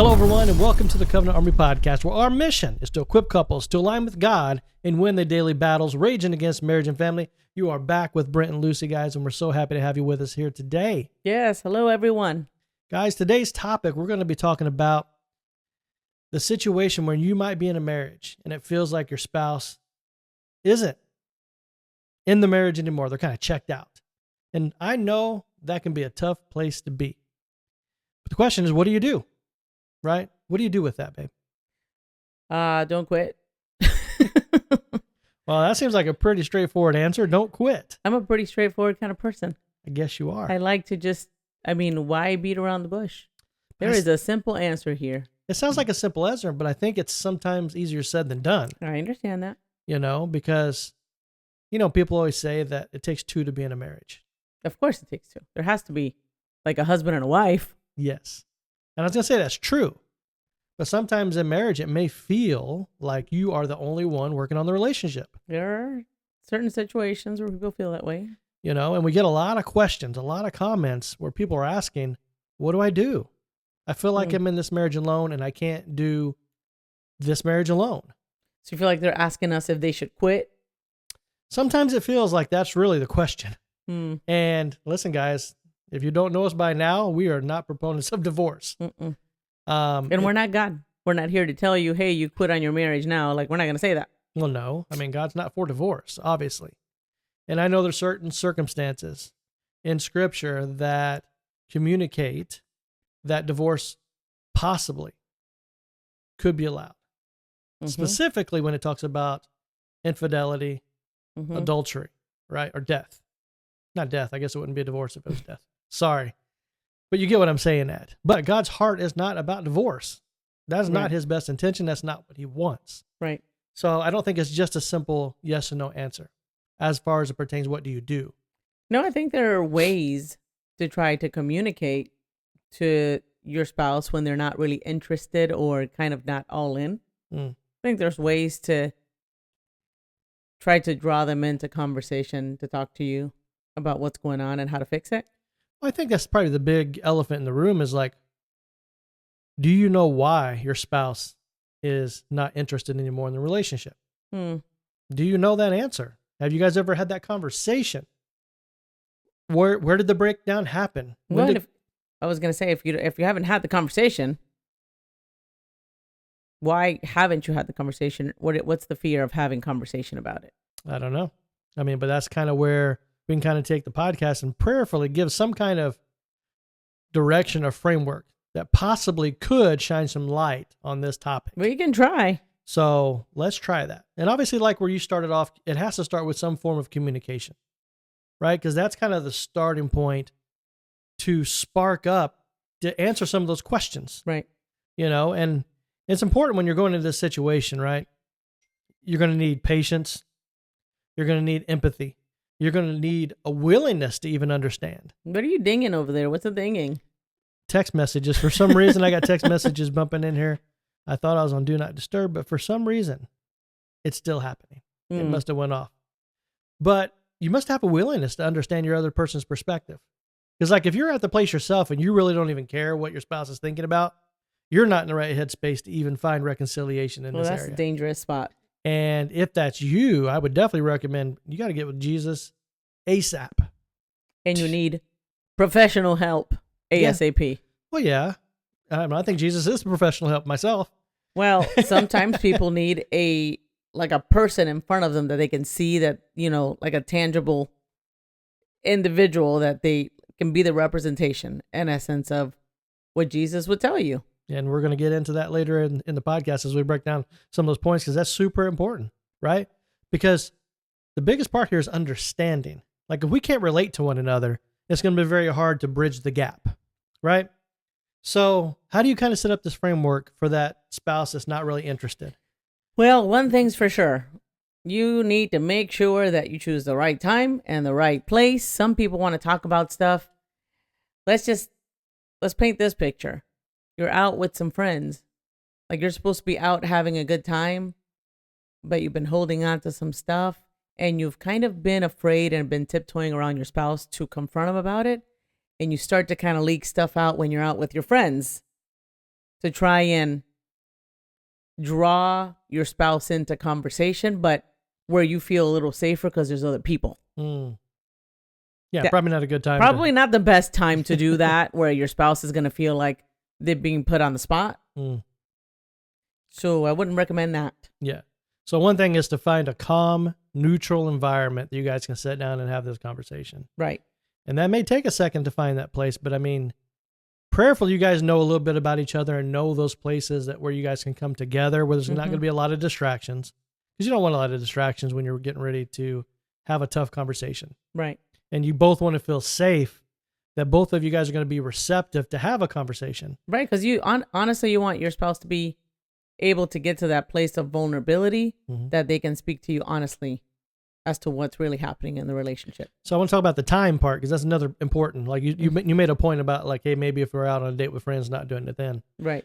Hello, everyone, and welcome to the Covenant Army Podcast, where our mission is to equip couples to align with God and win the daily battles raging against marriage and family. You are back with Brent and Lucy, guys, and we're so happy to have you with us here today. Yes, hello, everyone. Guys, today's topic, we're going to be talking about the situation where you might be in a marriage and it feels like your spouse isn't in the marriage anymore. They're kind of checked out. And I know that can be a tough place to be. But the question is, what do you do? Right? What do you do with that, babe? Don't quit. Well, that seems like a pretty straightforward answer. Don't quit. I'm a pretty straightforward kind of person. I guess you are. I like to why beat around the bush? There is a simple answer here. It sounds like a simple answer, but I think it's sometimes easier said than done. I understand that. Because, people always say that it takes two to be in a marriage. Of course it takes two. There has to be like a husband and a wife. Yes. And I was going to say that's true. But sometimes in marriage, it may feel like you are the only one working on the relationship. There are certain situations where people feel that way. And we get a lot of questions, a lot of comments where people are asking, what do I do? I feel like I'm in this marriage alone and I can't do this marriage alone. So you feel like they're asking us if they should quit? Sometimes it feels like that's really the question. And listen, guys, if you don't know us by now, we are not proponents of divorce. And we're not God. We're not here to tell you, hey, you quit on your marriage now. Like, we're not going to say that. Well, no. I mean, God's not for divorce, obviously. And I know there's certain circumstances in Scripture that communicate that divorce possibly could be allowed. Specifically when it talks about infidelity, adultery, right? Or death. Not death. I guess it wouldn't be a divorce if it was death. Sorry. But you get what I'm saying at. But God's heart is not about divorce. That's not his best intention. That's not what he wants. Right. So I don't think it's just a simple yes or no answer as far as it pertains, what do you do? No, I think there are ways to try to communicate to your spouse when they're not really interested or kind of not all in. I think there's ways to try to draw them into conversation to talk to you about what's going on and how to fix it. Well, I think that's probably the big elephant in the room is like, do you know why your spouse is not interested anymore in the relationship? Do you know that answer? Have you guys ever had that conversation? Where did the breakdown happen? I was going to say, if you haven't had the conversation, why haven't you had the conversation? What's the fear of having conversation about it? I don't know. I mean, but that's kind of where we can kind of take the podcast and prayerfully give some kind of direction or framework that possibly could shine some light on this topic. We can try. So let's try that. And obviously, like where you started off, it has to start with some form of communication, right? Because that's kind of the starting point to spark up, to answer some of those questions. Right. And it's important when you're going into this situation, right? You're going to need patience. You're going to need empathy. You're going to need a willingness to even understand. What are you dinging over there? What's a dinging? Text messages. For some reason, I got text messages bumping in here. I thought I was on Do Not Disturb, but for some reason, it's still happening. It must have went off. But you must have a willingness to understand your other person's perspective. Because like if you're at the place yourself and you really don't even care what your spouse is thinking about, you're not in the right headspace to even find reconciliation in this area. Well, that's a dangerous spot. And if that's you, I would definitely recommend you got to get with Jesus ASAP. And you need professional help ASAP. Yeah. Well, yeah. I think Jesus is professional help myself. Well, sometimes people need a person in front of them that they can see, that, like a tangible individual that they can be the representation, in essence, of what Jesus would tell you. And we're going to get into that later in the podcast as we break down some of those points, because that's super important, right? Because the biggest part here is understanding. Like if we can't relate to one another, it's going to be very hard to bridge the gap, right? So how do you kind of set up this framework for that spouse that's not really interested? Well, one thing's for sure. You need to make sure that you choose the right time and the right place. Some people want to talk about stuff. Let's paint this picture. You're out with some friends. Like you're supposed to be out having a good time, but you've been holding on to some stuff and you've kind of been afraid and been tiptoeing around your spouse to confront them about it. And you start to kind of leak stuff out when you're out with your friends. to try and draw your spouse into conversation, but where you feel a little safer because there's other people. Yeah, probably not a good time. Probably not the best time to do that, where your spouse is going to feel like they're being put on the spot. So I wouldn't recommend that. Yeah. So one thing is to find a calm, neutral environment that you guys can sit down and have this conversation. Right. And that may take a second to find that place, but I mean, prayerful you guys know a little bit about each other and know those places that where you guys can come together, where there's not going to be a lot of distractions, because you don't want a lot of distractions when you're getting ready to have a tough conversation. Right. And you both want to feel safe that both of you guys are going to be receptive to have a conversation. Right. Because honestly, you want your spouse to be able to get to that place of vulnerability that they can speak to you honestly as to what's really happening in the relationship. So I want to talk about the time part, because that's another important, like you made a point about like, hey, maybe if we're out on a date with friends, not doing it then. Right.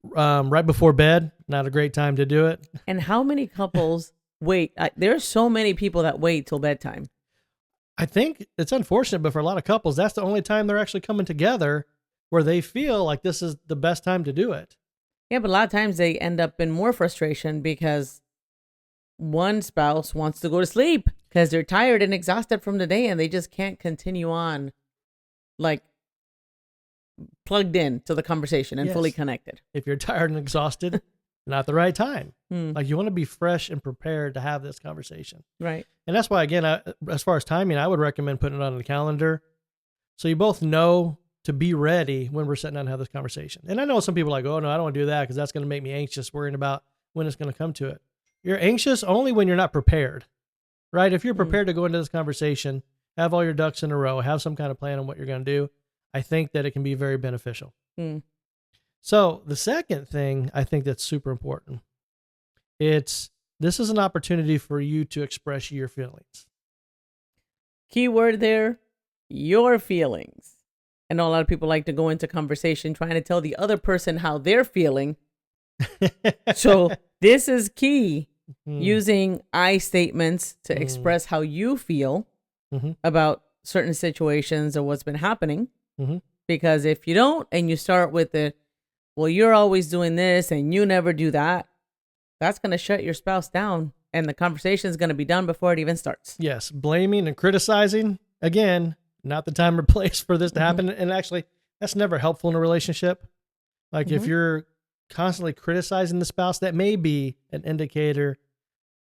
Right before bed, not a great time to do it. And how many couples wait? There's so many people that wait till bedtime. I think it's unfortunate, but for a lot of couples, that's the only time they're actually coming together where they feel like this is the best time to do it. Yeah, but a lot of times they end up in more frustration because one spouse wants to go to sleep because they're tired and exhausted from the day, and they just can't continue on like plugged in to the conversation and fully connected. If you're tired and exhausted, not the right time. Like you want to be fresh and prepared to have this conversation. Right. And that's why, again, as far as timing, I would recommend putting it on the calendar so you both know to be ready when we're sitting down and have this conversation. And I know some people are like, oh, no, I don't want to do that because that's going to make me anxious worrying about when it's going to come to it. You're anxious only when you're not prepared, right? If you're prepared to go into this conversation, have all your ducks in a row, have some kind of plan on what you're going to do, I think that it can be very beneficial. So the second thing I think that's super important, this is an opportunity for you to express your feelings. Key word there, your feelings. I know a lot of people like to go into conversation trying to tell the other person how they're feeling. So this is key, using I statements to express how you feel about certain situations or what's been happening. Because if you don't, and you start with well, you're always doing this and you never do that, that's going to shut your spouse down, and the conversation is going to be done before it even starts. Yes. Blaming and criticizing, again, not the time or place for this to happen. And actually, that's never helpful in a relationship. Like if you're constantly criticizing the spouse, that may be an indicator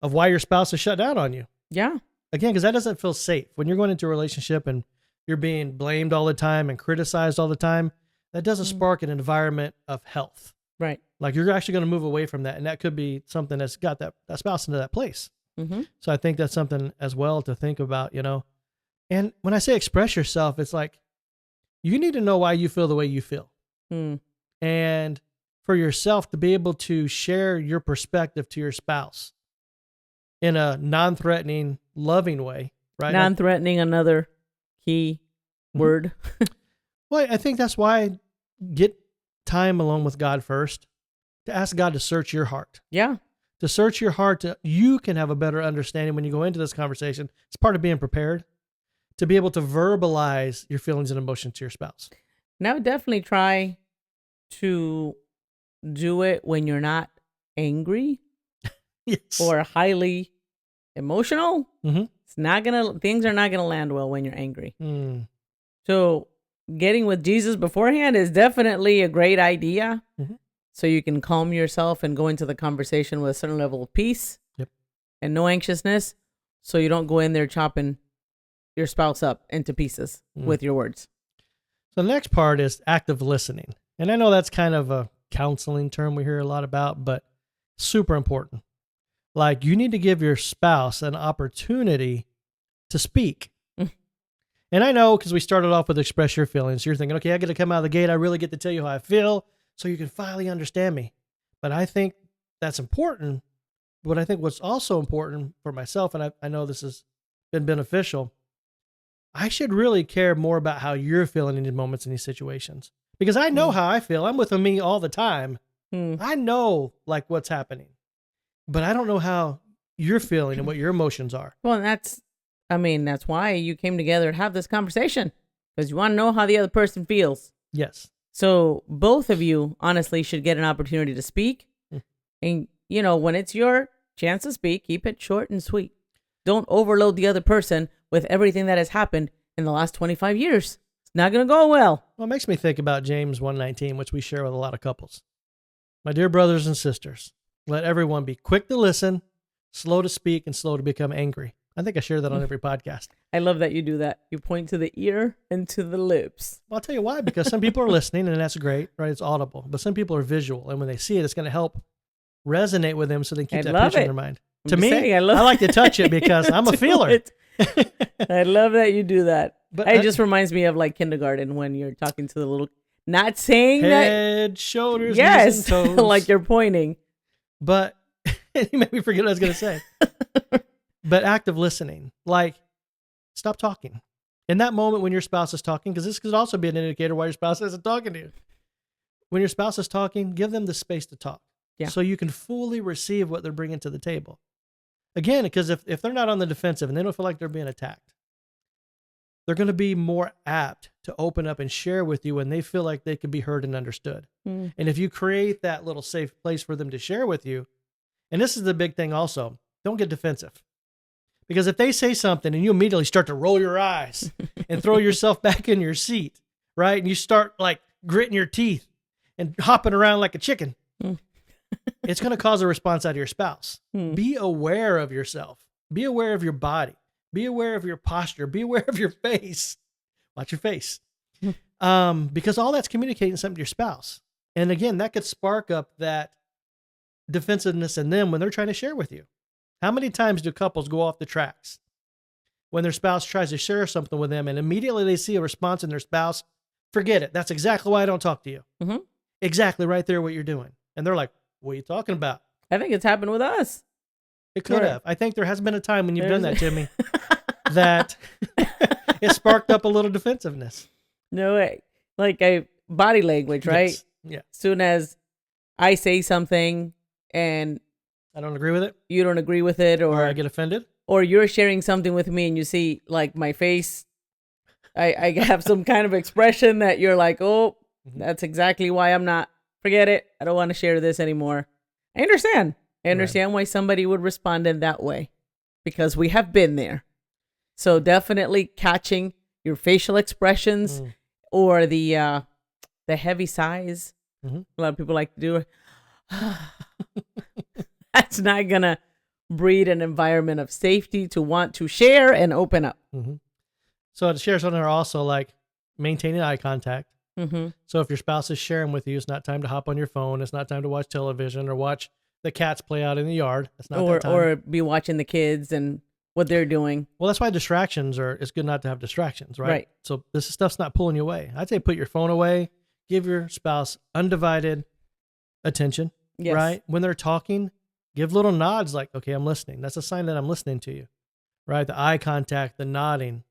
of why your spouse is shut down on you. Yeah. Again, because that doesn't feel safe. When you're going into a relationship and you're being blamed all the time and criticized all the time, that doesn't spark an environment of health. Right. Like you're actually going to move away from that. And that could be something that's got that spouse into that place. So I think that's something as well to think about, you know. And when I say express yourself, it's like you need to know why you feel the way you feel. And for yourself to be able to share your perspective to your spouse in a non-threatening, loving way, right? Non-threatening, another key word. Well, I think that's why get time alone with God first, to ask God to search your heart. Yeah. To search your heart, you can have a better understanding when you go into this conversation. It's part of being prepared to be able to verbalize your feelings and emotions to your spouse. Now, definitely try to do it when you're not angry or highly emotional. It's not things are not gonna land well when you're angry. So getting with Jesus beforehand is definitely a great idea. So you can calm yourself and go into the conversation with a certain level of peace and no anxiousness. So you don't go in there chopping your spouse up into pieces with your words. So the next part is active listening. And I know that's kind of a counseling term we hear a lot about, but super important. Like you need to give your spouse an opportunity to speak. And I know because we started off with express your feelings. You're thinking, okay, I get to come out of the gate. I really get to tell you how I feel so you can finally understand me. But I think that's important. But I think what's also important for myself, and I know this has been beneficial, I should really care more about how you're feeling in these moments, in these situations. Because I know how I feel. I'm with me all the time. I know like what's happening. But I don't know how you're feeling and what your emotions are. Well, that's why you came together to have this conversation, because you want to know how the other person feels. Yes. So both of you honestly should get an opportunity to speak. And, when it's your chance to speak, keep it short and sweet. Don't overload the other person with everything that has happened in the last 25 years. It's not going to go well. Well, it makes me think about James 1:19, which we share with a lot of couples. My dear brothers and sisters, let everyone be quick to listen, slow to speak, and slow to become angry. I think I share that on every podcast. I love that you do that. You point to the ear and to the lips. Well, I'll tell you why, because some people are listening, and that's great, right? It's audible. But some people are visual, and when they see it, it's going to help resonate with them so they can keep that picture in their mind. To me, I like to touch it because I'm a feeler. I love that you do that. But it just reminds me of like kindergarten when you're talking to the little, not saying head, shoulders, yes, knees, and toes. like you're pointing. But you made me forget what I was going to say. But active listening, like stop talking. In that moment when your spouse is talking, because this could also be an indicator why your spouse isn't talking to you. When your spouse is talking, give them the space to talk. Yeah. So you can fully receive what they're bringing to the table. Again, because if they're not on the defensive and they don't feel like they're being attacked, they're going to be more apt to open up and share with you when they feel like they can be heard and understood. And if you create that little safe place for them to share with you, and this is the big thing also, don't get defensive. Because if they say something and you immediately start to roll your eyes and throw yourself back in your seat, right? And you start like gritting your teeth and hopping around like a chicken, it's going to cause a response out of your spouse. Be aware of yourself. Be aware of your body. Be aware of your posture. Be aware of your face. Watch your face. Because all that's communicating something to your spouse. And again, that could spark up that defensiveness in them when they're trying to share with you. How many times do couples go off the tracks when their spouse tries to share something with them and immediately they see a response in their spouse? Forget it. That's exactly why I don't talk to you. Exactly right there what you're doing. And they're like, what are you talking about? I think it's happened with us. It could have. I think there has been a time when you've done that, Jimmy, that it sparked up a little defensiveness. No way. Like a body language, right? Yes. Yeah. As soon as I say something and I don't agree with it. You don't agree with it, or I get offended, or you're sharing something with me and you see like my face, I have some kind of expression that you're like, oh, that's exactly why I'm not. Forget it. I don't want to share this anymore. I understand. Why somebody would respond in that way because we have been there. So definitely catching your facial expressions or the heavy sighs. A lot of people like to do it. That's not going to breed an environment of safety to want to share and open up. So to share something are also like maintaining eye contact. So if your spouse is sharing with you, it's not time to hop on your phone. It's not time to watch television or watch the cats play out in the yard. It's not that time. Or be watching the kids and what they're doing. Well, that's why it's good not to have distractions, right? So this stuff's not pulling you away. I'd say put your phone away. Give your spouse undivided attention, right? When they're talking, give little nods like, okay, I'm listening. That's a sign that I'm listening to you, right? The eye contact, the nodding.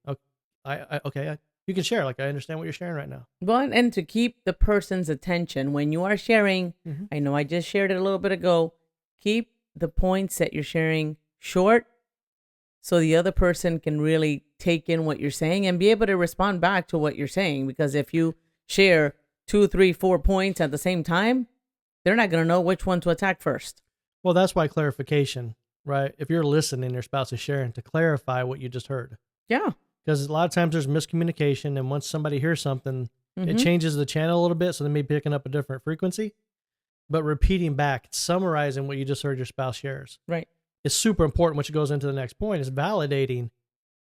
Okay, you can share. Like, I understand what you're sharing right now. Well, and to keep the person's attention when you are sharing, I know I just shared it a little bit ago, keep the points that you're sharing short so the other person can really take in what you're saying and be able to respond back to what you're saying. Because if you share 2, 3, 4 points at the same time, they're not going to know which one to attack first. Well, that's why clarification, right? If you're listening, your spouse is sharing to clarify what you just heard. Yeah. Because a lot of times there's miscommunication, and once somebody hears something, it changes the channel a little bit, so they may be picking up a different frequency. But repeating back, summarizing what you just heard your spouse shares. Right. It's super important, which goes into the next point, is validating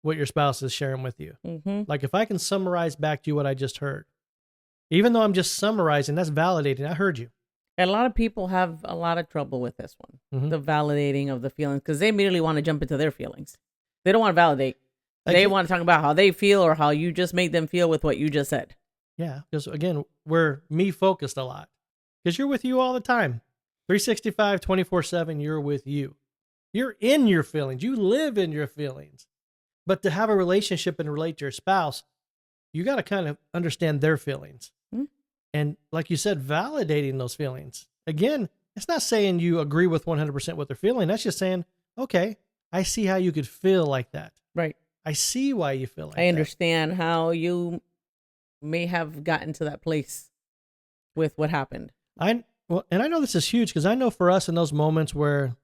what your spouse is sharing with you. Like if I can summarize back to you what I just heard, even though I'm just summarizing, that's validating. I heard you. And a lot of people have a lot of trouble with this one, the validating of the feelings, because they immediately want to jump into their feelings. They don't want to validate. They want to talk about how they feel or how you just made them feel with what you just said. Yeah, because again, we're me focused a lot. Because you're with you all the time. 365, 24/7, you're with you. You're in your feelings. You live in your feelings. But to have a relationship and relate to your spouse, you got to kind of understand their feelings. And like you said, validating those feelings. Again, it's not saying you agree with 100% what they're feeling. That's just saying, okay, I see how you could feel like that. Right. I see why you feel like that. I understand how you may have gotten to that place with what happened. And I know this is huge because I know for us in those moments where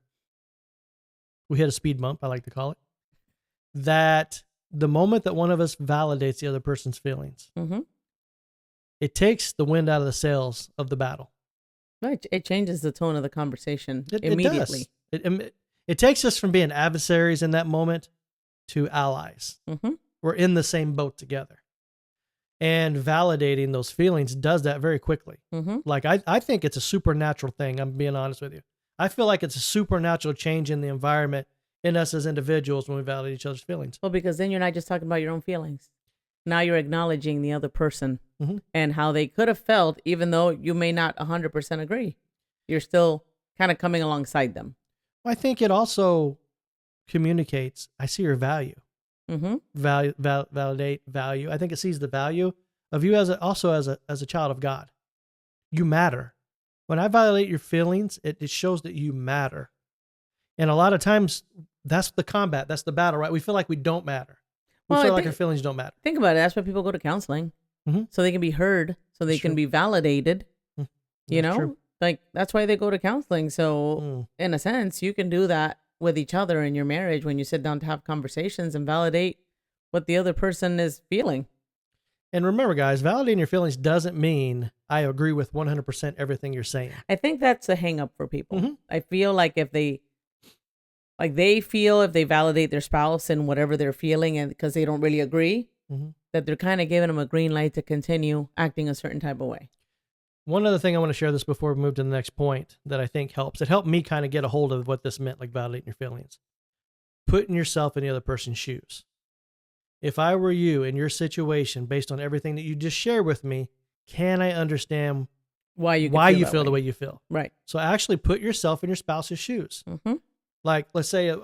we hit a speed bump, I like to call it, that the moment that one of us validates the other person's feelings, it takes the wind out of the sails of the battle. Right. It changes the tone of the conversation immediately. It takes us from being adversaries in that moment to allies. We're in the same boat together. And validating those feelings does that very quickly. Like, I think it's a supernatural thing. I'm being honest with you. I feel like it's a supernatural change in the environment in us as individuals when we validate each other's feelings. Well, because then you're not just talking about your own feelings. Now you're acknowledging the other person and how they could have felt, even though you may not 100% agree. You're still kind of coming alongside them. I think it also communicates, I see your value. Validate value. I think it sees the value of you as a child of God. You matter. When I validate your feelings, it shows that you matter. And a lot of times that's the combat. That's the battle, right? We feel like we don't matter. We feel like our feelings don't matter. Think about it. That's why people go to counseling. So they can be heard, so they can be validated. You know, true. Like that's why they go to counseling. So in a sense, you can do that with each other in your marriage when you sit down to have conversations and validate what the other person is feeling. And remember, guys, validating your feelings doesn't mean I agree with 100% everything you're saying. I think that's a hang up for people. I feel like if they validate their spouse and whatever they're feeling, and because they don't really agree, that they're kind of giving them a green light to continue acting a certain type of way. One other thing I want to share this before we move to the next point that I think helps. It helped me kind of get a hold of what this meant, like validating your feelings. Putting yourself in the other person's shoes. If I were you in your situation, based on everything that you just shared with me, can I understand why you feel the way you feel? Right. So actually put yourself in your spouse's shoes. Like, let's say I'm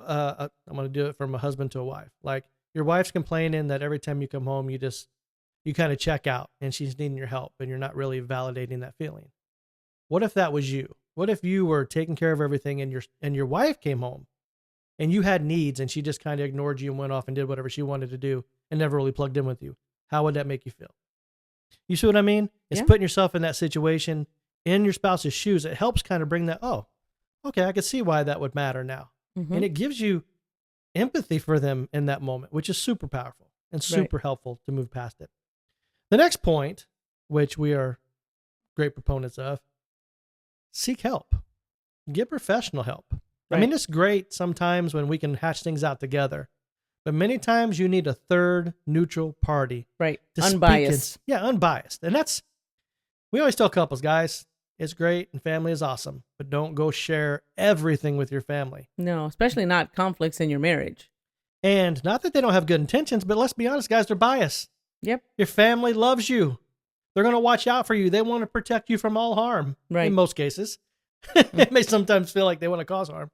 going to do it from a husband to a wife. Like, your wife's complaining that every time you come home, you kind of check out and she's needing your help and you're not really validating that feeling. What if that was you? What if you were taking care of everything and your wife came home and you had needs and she just kind of ignored you and went off and did whatever she wanted to do and never really plugged in with you? How would that make you feel? You see what I mean? It's putting yourself in that situation in your spouse's shoes. It helps kind of bring that, oh, okay, I can see why that would matter now. And it gives you empathy for them in that moment, which is super powerful and super helpful to move past it. The next point, which we are great proponents of, seek help. Get professional help. I mean, it's great sometimes when we can hatch things out together, but many times you need a third neutral party. Right. To Unbiased. Unbiased. And we always tell couples, guys, it's great and family is awesome, but don't go share everything with your family. No, especially not conflicts in your marriage. And not that they don't have good intentions, but let's be honest, guys, they're biased. Yep. Your family loves you. They're going to watch out for you. They want to protect you from all harm. Right. In most cases. It may sometimes feel like they want to cause harm,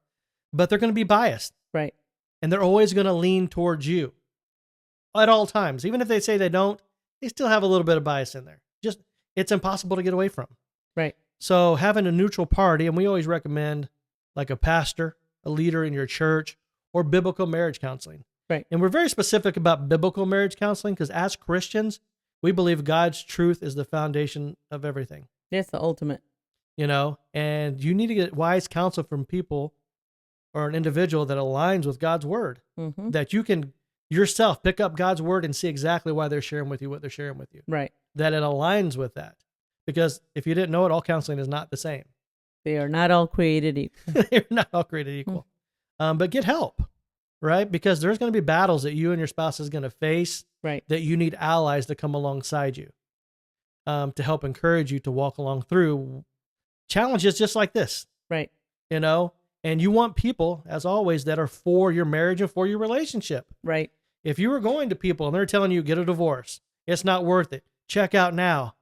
but they're going to be biased. Right. And they're always going to lean towards you at all times. Even if they say they don't, they still have a little bit of bias in there. Just, it's impossible to get away from. Right. So having a neutral party, and we always recommend like a pastor, a leader in your church, or biblical marriage counseling. Right. And we're very specific about biblical marriage counseling because as Christians, we believe God's truth is the foundation of everything. It's the ultimate. You know, and you need to get wise counsel from people or an individual that aligns with God's word, that you can yourself pick up God's word and see exactly why they're sharing with you what they're sharing with you. Right. That it aligns with that. Because if you didn't know it, all counseling is not the same. They are not all created equal. They're not all created equal. But get help, right? Because there's going to be battles that you and your spouse is going to face, right? That you need allies to come alongside you to help encourage you to walk along through challenges just like this. Right. You know, and you want people, as always, that are for your marriage and for your relationship. Right. If you were going to people and they're telling you, get a divorce, it's not worth it, check out now,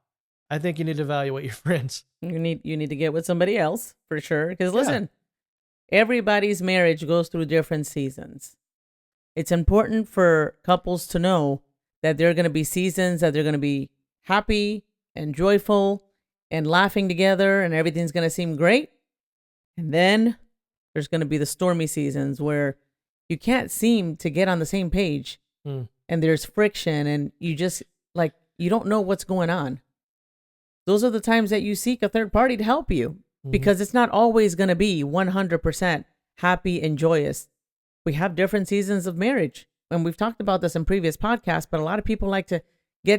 I think you need to evaluate your friends. You need to get with somebody else for sure. Because listen, everybody's marriage goes through different seasons. It's important for couples to know that there are going to be seasons that they're going to be happy and joyful and laughing together and everything's going to seem great. And then there's going to be the stormy seasons where you can't seem to get on the same page and there's friction and you just like, you don't know what's going on. those are the times that you seek a third party to help you, because it's not always going to be 100% happy and joyous. We have different seasons of marriage. And we've talked about this in previous podcasts, but a lot of people like to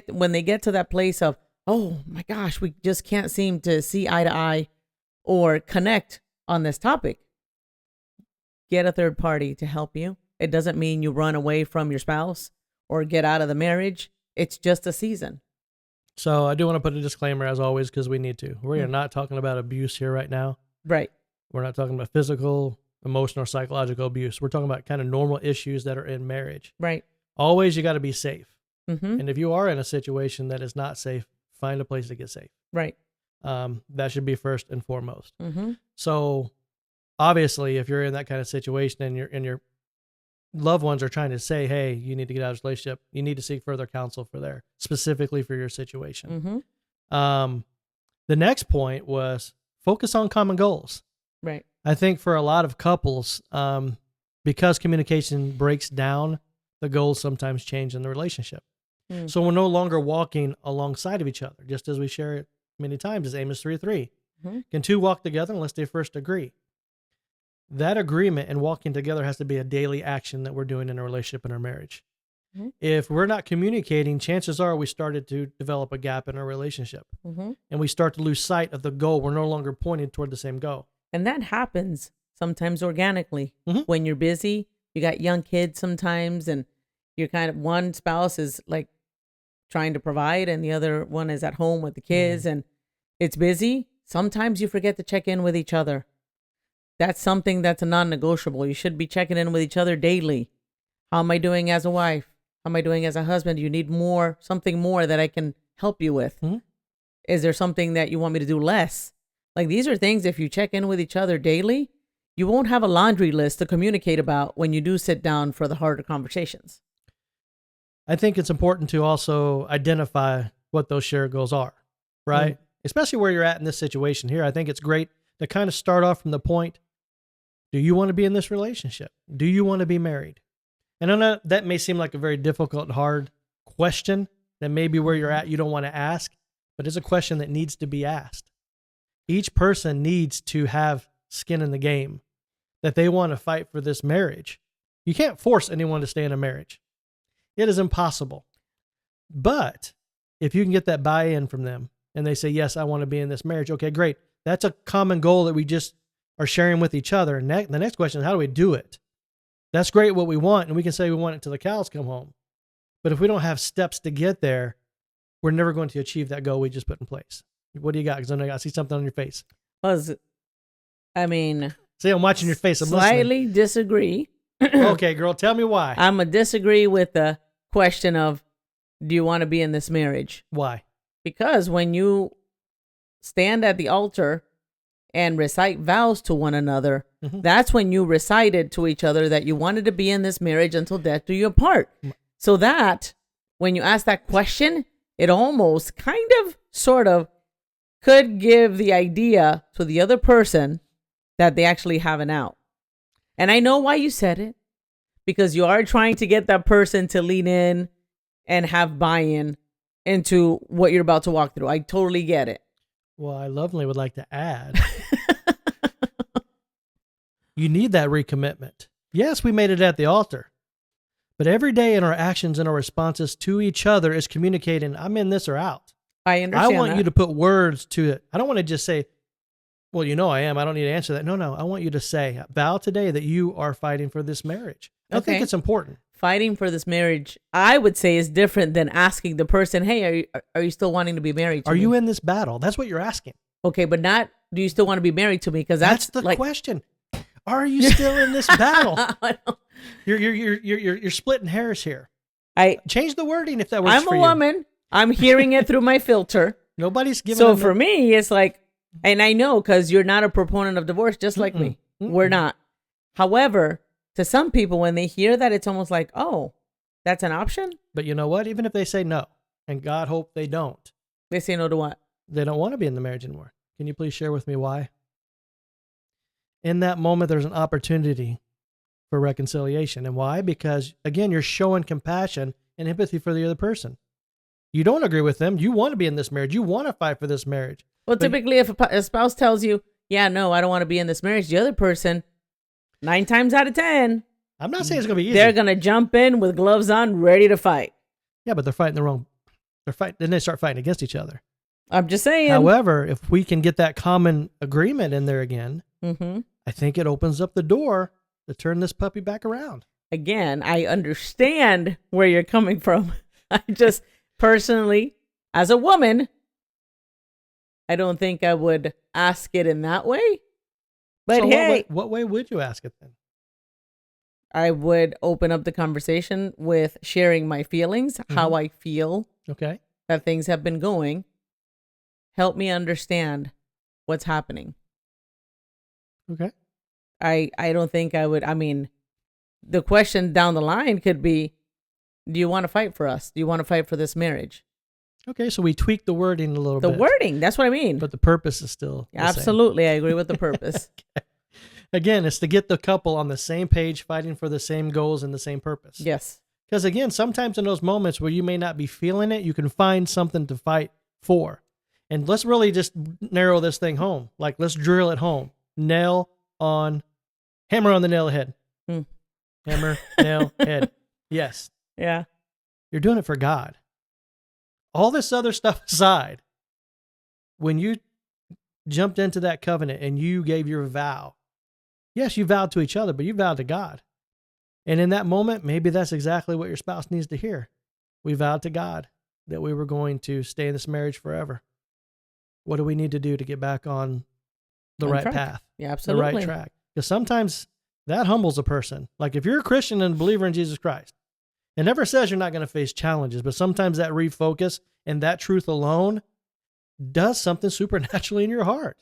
when they get to that place of, oh my gosh, we just can't seem to see eye to eye or connect on this topic. Get a third party to help you. It doesn't mean you run away from your spouse or get out of the marriage. It's just a season. So I do want to put a disclaimer, as always, because we need to. We are not talking about abuse here right now. Right. We're not talking about physical, emotional, or psychological abuse. We're talking about kind of normal issues that are in marriage. Right. Always, you got to be safe. Mm-hmm. And if you are in a situation that is not safe, find a place to get safe. Right. That should be first and foremost. Mm-hmm. So obviously, if you're in that kind of situation and your loved ones are trying to say, hey, you need to get out of this relationship, you need to seek further counsel specifically for your situation. Mm-hmm. The next point was focus on common goals. Right. I think for a lot of couples, because communication breaks down, the goals sometimes change in the relationship. So we're no longer walking alongside of each other, just as we share it many times as Amos 3:3. Can two walk together unless they first agree? That agreement and walking together has to be a daily action that we're doing in a relationship and our marriage. If we're not communicating, chances are we started to develop a gap in our relationship. And we start to lose sight of the goal. We're no longer pointing toward the same goal. And that happens sometimes organically. When you're busy, you got young kids sometimes, and you're kind of, one spouse is like trying to provide and the other one is at home with the kids, and it's busy. Sometimes you forget to check in with each other. That's something that's a non-negotiable. You should be checking in with each other daily. How am I doing as a wife? How am I doing as a husband? Do you need something more that I can help you with? Is there something that you want me to do less? Like, these are things, if you check in with each other daily, you won't have a laundry list to communicate about when you do sit down for the harder conversations. I think it's important to also identify what those shared goals are, right? Especially where you're at in this situation here. I think it's great to kind of start off from the point, do you want to be in this relationship? Do you want to be married? And I know that may seem like a very difficult and hard question that maybe where you're at you don't want to ask, but it's a question that needs to be asked. Each person needs to have skin in the game, that they want to fight for this marriage. You can't force anyone to stay in a marriage. It is impossible. But if you can get that buy-in from them and they say, yes, I want to be in this marriage. Okay, great. That's a common goal that we just are sharing with each other. And the next question is, how do we do it? That's great what we want. And we can say we want it till the cows come home. But if we don't have steps to get there, we're never going to achieve that goal we just put in place. What do you got? Because I see something on your face. I mean, see, I'm watching your face. I'm slightly listening. Disagree. Okay, girl, tell me why. I'm going to disagree with the question of, do you want to be in this marriage? Why? Because when you stand at the altar and recite vows to one another, that's when you recited to each other that you wanted to be in this marriage until death do you apart. So that when you ask that question, it almost kind of sort of could give the idea to the other person that they actually have an out. And I know why you said it, because you are trying to get that person to lean in and have buy-in into what you're about to walk through. I totally get it. Well, I lovingly would like to add, you need that recommitment. Yes, we made it at the altar, but every day in our actions and our responses to each other is communicating, I'm in this or out. I understand. I want you to put words to it. I don't want to just say, well, you know I am. I don't need to answer that. No. I want you to say, vow today that you are fighting for this marriage. I think it's important. Fighting for this marriage, I would say, is different than asking the person, hey, are you still wanting to be married to me? Are you in this battle? That's what you're asking. Okay, but not, do you still want to be married to me? Because that's the question. Are you still in this battle? You're splitting hairs here. Change the wording if that works for you. I'm a woman. I'm hearing it through my filter. Nobody's giving. So for me, it's like, and I know because you're not a proponent of divorce, just like me. We're not. However, to some people, when they hear that, it's almost like, oh, that's an option. But you know what? Even if they say no, and God hope they don't. They say no to what? They don't want to be in the marriage anymore. Can you please share with me why? In that moment, there's an opportunity for reconciliation. And why? Because, again, you're showing compassion and empathy for the other person. You don't agree with them. You want to be in this marriage. You want to fight for this marriage. Well, But- typically, if a spouse tells you, yeah, no, I don't want to be in this marriage, the other person, 9 times out of 10, I'm not saying it's going to be easy. they're going to jump in with gloves on, ready to fight. Yeah, but they're fighting the wrong. Then they start fighting against each other. I'm just saying. However, if we can get that common agreement in there again, Mm-hmm. I think it opens up the door to turn this puppy back around. Again, I understand where you're coming from. I just personally, as a woman, I don't think I would ask it in that way. But So hey, what way would you ask it then? I would open up the conversation with sharing my feelings, how I feel Okay. that things have been going. Help me understand what's happening. Okay. I don't think I would. I mean, the question down the line could be, do you want to fight for us? Do you want to fight for this marriage? Okay. So we tweak the wording a little The bit. wording, that's what I mean. But the purpose is still the same. Absolutely, I agree with the purpose. Again, it's to get the couple on the same page, fighting for the same goals and the same purpose. Yes. Because again, sometimes in those moments where you may not be feeling it, you can find something to fight for. And let's really just narrow this thing home. Like, let's drill it home. Hammer on the nail head. Hmm. Hammer, nail, head. Yes. Yeah. You're doing it for God. All this other stuff aside, when you jumped into that covenant and you gave your vow, yes, you vowed to each other, but you vowed to God. And in that moment, maybe that's exactly what your spouse needs to hear. We vowed to God that we were going to stay in this marriage forever. What do we need to do to get back on the right track. path? Yeah, absolutely. The right track? Because sometimes that humbles a person. Like if you're a Christian and a believer in Jesus Christ, it never says you're not going to face challenges, but sometimes that refocus and that truth alone does something supernaturally in your heart.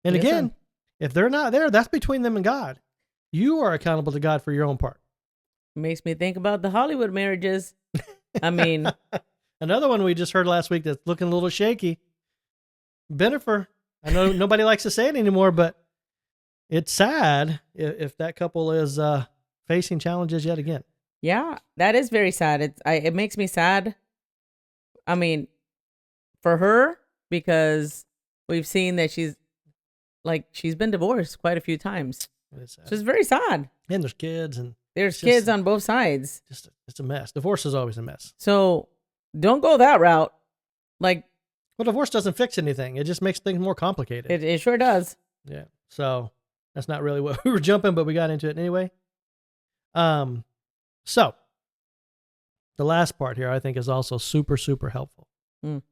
And Yes, again, sir. if they're not there, that's between them and God. You are accountable to God for your own part. Makes me think about the Hollywood marriages. I mean, Another one we just heard last week that's looking a little shaky. Benifer. I know nobody likes to say it anymore, but it's sad if that couple is facing challenges yet again. yeah, that is very sad. It makes me sad. I mean, for her, because we've seen that she's been divorced quite a few times. It's sad. So it's very sad. And there's kids and There's It's kids just- on both sides. it's a mess. Divorce is always a mess. So don't go that route. Like, Well, divorce doesn't fix anything. It just makes things more complicated. it sure does. Yeah. So that's not really what we were jumping, but we got into it anyway. So the last part here I think is also super, super helpful. Mm. It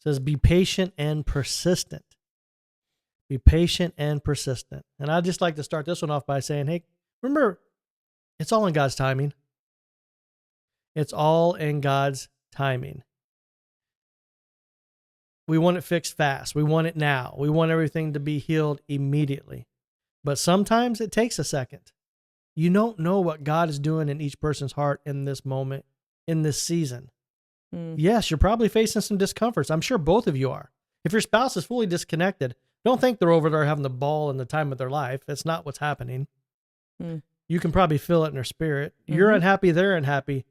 says, be patient and persistent. Be patient and persistent. And I'd just like to start this one off by saying, hey, remember, it's all in God's timing. It's all in God's timing. We want it fixed fast. We want it now. We want everything to be healed immediately. But sometimes it takes a second. You don't know what God is doing in each person's heart in this moment, in this season. Mm. Yes, you're probably facing some discomforts. I'm sure both of you are. If your spouse is fully disconnected, don't think they're over there having the ball in the time of their life. That's not what's happening. Mm. You can probably feel it in their spirit. You're Mhm. unhappy, they're unhappy.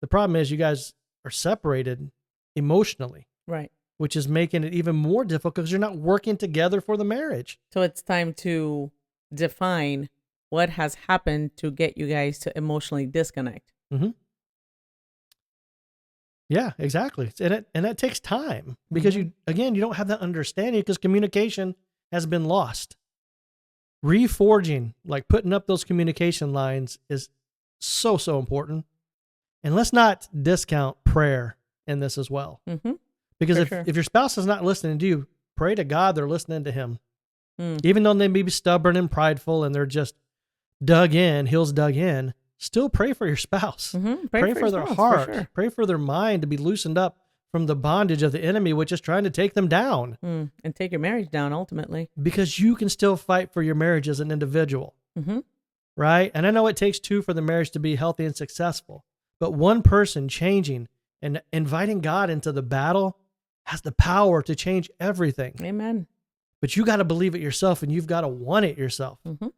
The problem is you guys are separated emotionally, Right. which is making it even more difficult because you're not working together for the marriage. So it's time to define what has happened to get you guys to emotionally disconnect. Yeah, exactly. And that takes time because you don't have that understanding because communication has been lost. Reforging, like putting up those communication lines is so, so important. And let's not discount prayer in this as well. Mm-hmm. Because For if, sure. if your spouse is not listening to you, pray to God they're listening to him. Mm. Even though they may be stubborn and prideful and they're just dug in, heels dug in, still pray for your spouse. Mm-hmm. Pray for your their spouse, heart. For sure. Pray for their mind to be loosened up from the bondage of the enemy, which is trying to take them down. Mm. And take your marriage down ultimately. Because you can still fight for your marriage as an individual, Mm-hmm. right? And I know it takes two for the marriage to be healthy and successful, but one person changing and inviting God into the battle has the power to change everything. Amen. But you got to believe it yourself and you've got to want it yourself. Mm-hmm.